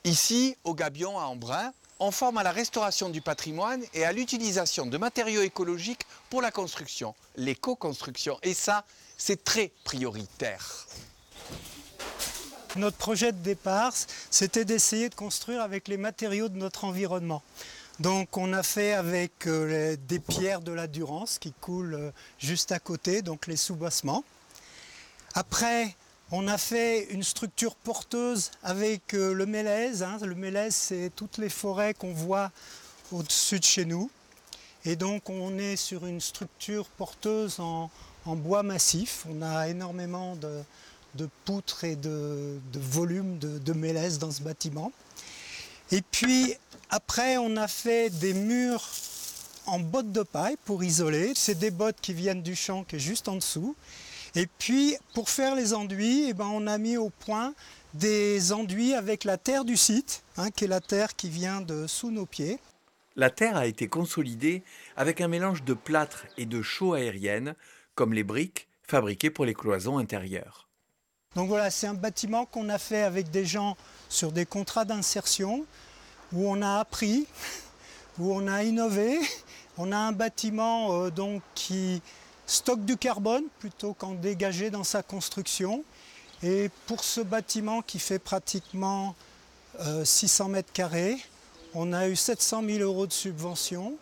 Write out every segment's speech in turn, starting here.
Ici, au Gabion, à Embrun, on forme à la restauration du patrimoine et à l'utilisation de matériaux écologiques pour la construction, l'éco-construction. Et ça, c'est très prioritaire. Notre projet de départ, c'était d'essayer de construire avec les matériaux de notre environnement. Donc on a fait avec des pierres de la Durance qui coulent juste à côté, donc les soubassements. Après, on a fait une structure porteuse avec le mélèze. Le mélèze, c'est toutes les forêts qu'on voit au-dessus de chez nous. Et donc on est sur une structure porteuse en bois massif. On a énormément de poutres et de volume de mélèze dans ce bâtiment. Et puis après, on a fait des murs en bottes de paille pour isoler. C'est des bottes qui viennent du champ qui est juste en dessous. Et puis, pour faire les enduits, on a mis au point des enduits avec la terre du site, qui est la terre qui vient de sous nos pieds. La terre a été consolidée avec un mélange de plâtre et de chaux aérienne, comme les briques fabriquées pour les cloisons intérieures. Donc voilà, c'est un bâtiment qu'on a fait avec des gens sur des contrats d'insertion, où on a appris, où on a innové. On a un bâtiment qui stocke du carbone plutôt qu'en dégager dans sa construction. Et pour ce bâtiment qui fait pratiquement 600 mètres carrés, on a eu 700 000 € de subvention.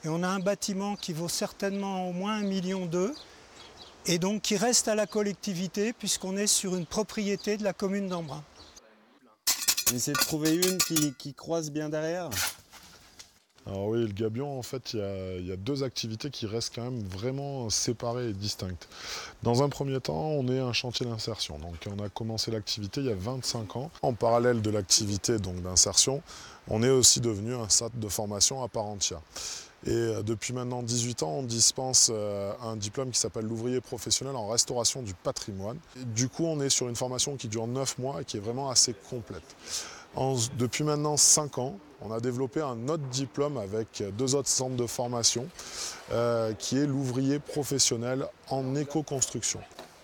Et on a un bâtiment qui vaut certainement au moins 1,2 million et donc qui reste à la collectivité puisqu'on est sur une propriété de la commune d'Embrun. On essaie de trouver une qui croise bien derrière. Alors oui, le Gabion, en fait, il y a deux activités qui restent quand même vraiment séparées et distinctes. Dans un premier temps, on est un chantier d'insertion. Donc on a commencé l'activité il y a 25 ans. En parallèle de l'activité d'insertion, on est aussi devenu un centre de formation à part entière. Et depuis maintenant 18 ans, on dispense un diplôme qui s'appelle l'ouvrier professionnel en restauration du patrimoine. Et du coup, on est sur une formation qui dure 9 mois et qui est vraiment assez complète. Depuis maintenant 5 ans, on a développé un autre diplôme avec 2 autres centres de formation qui est l'ouvrier professionnel en éco-construction.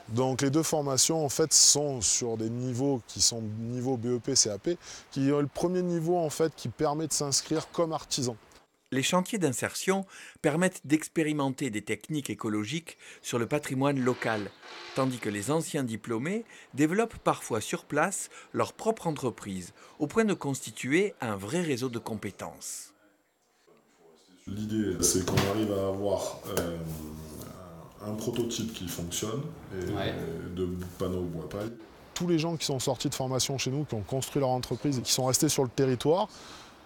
Donc les deux formations en fait sont sur des niveaux qui sont niveau BEP, CAP, qui est le premier niveau en fait qui permet de s'inscrire comme artisan. Les chantiers d'insertion permettent d'expérimenter des techniques écologiques sur le patrimoine local, tandis que les anciens diplômés développent parfois sur place leur propre entreprise, au point de constituer un vrai réseau de compétences. L'idée, c'est qu'on arrive à avoir un prototype qui fonctionne, et de panneaux bois paille. Tous les gens qui sont sortis de formation chez nous, qui ont construit leur entreprise et qui sont restés sur le territoire,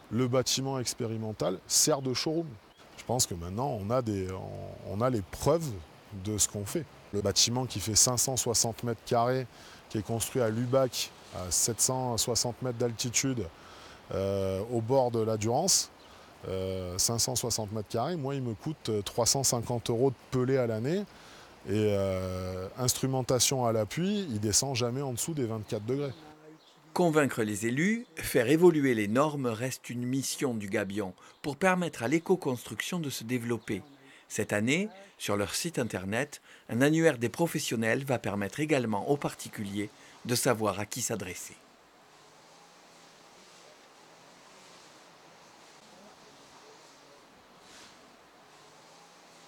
le bâtiment expérimental sert de showroom. Je pense que maintenant, on a les preuves de ce qu'on fait. Le bâtiment qui fait 560 mètres carrés, qui est construit à Lubac, à 760 mètres d'altitude, au bord de la Durance, 560 mètres carrés, moi il me coûte 350 € de pelé à l'année. Et instrumentation à l'appui, il descend jamais en dessous des 24 degrés. Convaincre les élus, faire évoluer les normes reste une mission du Gabion pour permettre à l'éco-construction de se développer. Cette année, sur leur site internet, un annuaire des professionnels va permettre également aux particuliers de savoir à qui s'adresser.